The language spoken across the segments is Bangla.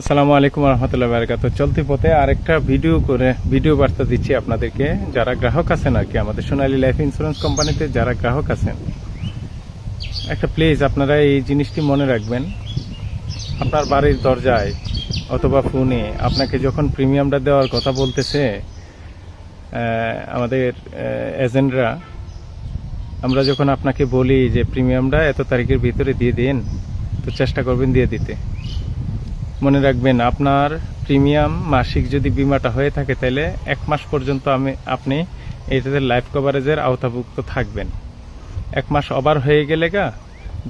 আসসালামু আলাইকুম রহমতুল্লাহ বারকাত। চলতি পথে আরেকটা ভিডিও বার্তা দিচ্ছি আপনাদেরকে। যারা গ্রাহক আছেন আর কি, আমাদের সোনালী লাইফ ইন্স্যুরেন্স কোম্পানিতে যারা গ্রাহক আছেন, একটা প্লিজ আপনারা এই জিনিসটি মনে রাখবেন। আপনার বাড়ির দরজায় অথবা ফোনে আপনাকে যখন প্রিমিয়ামটা দেওয়ার কথা বলতেছে আমাদের এজেন্টরা, আমরা যখন আপনাকে বলি যে প্রিমিয়ামটা এত তারিখের ভিতরে দিয়ে দিন, তো চেষ্টা করবেন দিয়ে দিতে। মনে রাখবেন, আপনার প্রিমিয়াম মাসিক যদি বিমাটা হয়ে থাকে তাহলে 1 মাস পর্যন্ত আপনি এটাতে লাইফ কভারেজের আওতাভুক্ত থাকবেন। 1 মাস ওভার হয়ে গেলে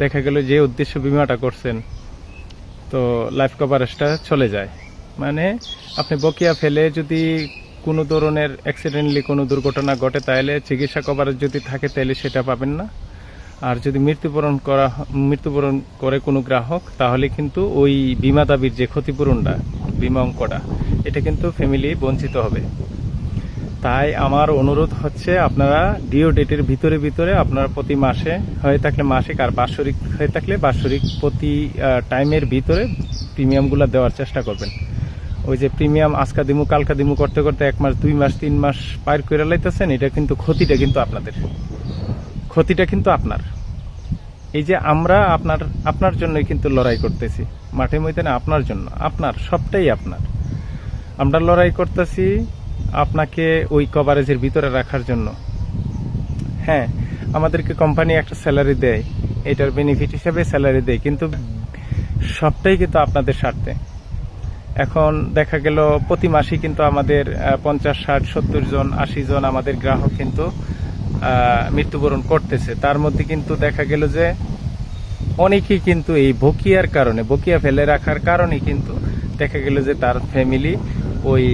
দেখা গেল যে উদ্দেশ্য বিমাটা করছেন, তো লাইফ কভারেজটা চলে যায়। মানে আপনি বকেয়া ফেলে যদি কোনো ধরনের অ্যাক্সিডেন্টলি কোনো দুর্ঘটনা ঘটে, তাহলে চিকিৎসা কভারেজ যদি থাকে তাহলে সেটা পাবেন না। আর যদি মৃত্যুবরণ করে কোনো গ্রাহক, তাহলে কিন্তু ওই বিমা দাবির যে ক্ষতিপূরণটা, বিমা অঙ্কটা, এটা কিন্তু ফ্যামিলি বঞ্চিত হবে। তাই আমার অনুরোধ হচ্ছে, আপনারা ডিও ডেটের ভিতরে আপনারা প্রতি মাসে হয়ে থাকলে মাসিক, আর বাৎসরিক হয়ে থাকলে বাৎসরিক, প্রতি টাইমের ভিতরে প্রিমিয়ামগুলো দেওয়ার চেষ্টা করবেন। ওই যে প্রিমিয়াম আজকা দিমু কালকা দিমু করতে করতে 1 মাস 2 মাস 3 মাস পার করে লাইতেছেন, এটা কিন্তু ক্ষতিটা কিন্তু আপনার। এই যে আমরা আপনার জন্যই কিন্তু লড়াই করতেছি মাঠে ময়দানে, আপনার জন্য, আপনার সবটাই আপনার। আমরা লড়াই করতেছি আপনাকে ওই কভারেজের ভিতরে রাখার জন্য। হ্যাঁ, আমাদেরকে কোম্পানি একটা স্যালারি দেয়, এটার বেনিফিট হিসেবে স্যালারি দেয়, কিন্তু সবটাই কিন্তু আপনাদের স্বার্থে। এখন দেখা গেল প্রতি মাসে কিন্তু আমাদের 50, 60, 70 জন, 80 জন আমাদের গ্রাহক কিন্তু মৃত্যুবরণ করতেছে। তার মধ্যে কিন্তু দেখা গেল যে অনেকেই কিন্তু এই বকিয়া ফেলে রাখার কারণে কিন্তু দেখা গেল যে তার ফ্যামিলি ওই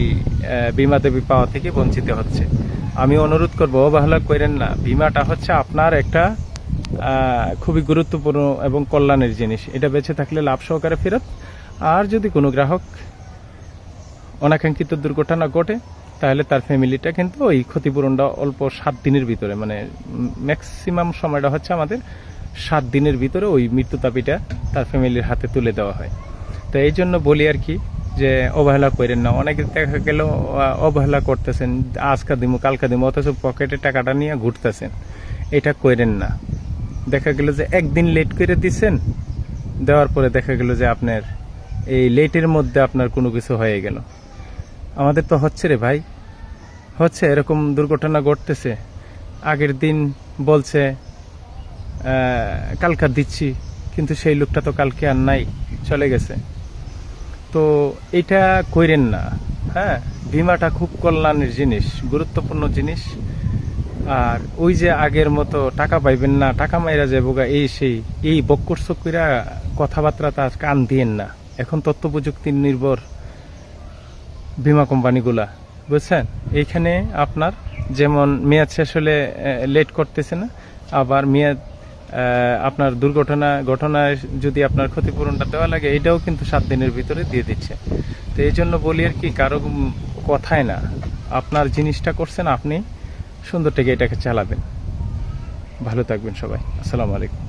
বিমা দেবী পাওয়া থেকে বঞ্চিত হচ্ছে। আমি অনুরোধ করব, অবহেলা করেন না। বিমাটা হচ্ছে আপনার একটা খুবই গুরুত্বপূর্ণ এবং কল্যাণের জিনিস। এটা বেঁচে থাকলে লাভ সহকারে ফেরত। আর যদি কোনো গ্রাহক অনাকাঙ্ক্ষিত দুর্ঘটনা ঘটে, তাহলে তার ফ্যামিলিটা কিন্তু ওই ক্ষতিপূরণটা অল্প 7 দিনের ভিতরে, মানে ম্যাক্সিমাম সময়টা হচ্ছে আমাদের 7 দিনের ভিতরে ওই মৃত্যু দাবিটা তার ফ্যামিলির হাতে তুলে দেওয়া হয়। তো এই জন্য বলি আর কি, যে অবহেলা করেন না। অনেকে দেখা গেল অবহেলা করতেছেন, আজকা দিমু কালকা দিমু, অথচ পকেটে টাকাটা নিয়ে ঘুরতেছেন। এটা করেন না। দেখা গেল যে একদিন লেট করে দিচ্ছেন, দেওয়ার পরে দেখা গেল যে আপনার এই লেটের মধ্যে আপনার কোনো কিছু হয়ে গেল। আমাদের তো হচ্ছে রে ভাই, হচ্ছে এরকম দুর্ঘটনা ঘটতেছে। আগের দিন বলছে কালকা দিচ্ছি, কিন্তু সেই লোকটা তো কালকে আর নাই, চলে গেছে। তো এটা কইরেন না। হ্যাঁ, বিমাটা খুব কল্যাণের জিনিস, গুরুত্বপূর্ণ জিনিস। আর ওই যে আগের মতো টাকা পাইবেন না, টাকা মাইরা যাবো গা, এই বক্কর চক্কইরা কথাবার্তা তার কান দিয়েন না। এখন তথ্য প্রযুক্তি নির্ভর বিমা কোম্পানিগুলা, বুঝছেন? এইখানে আপনার যেমন মেয়াদ শেষ হলে লেট করতেছে না, আবার মেয়াদ আপনার ঘটনায় যদি আপনার ক্ষতিপূরণটা দেওয়া লাগে, এটাও কিন্তু 7 দিনের ভিতরে দিয়ে দিচ্ছে। তো এই জন্য বলি আর কি, কারো কথায় না, আপনার জিনিসটা করছেন, আপনি সুন্দর থেকে এটাকে চালাবেন। ভালো থাকবেন সবাই। আসসালামু আলাইকুম।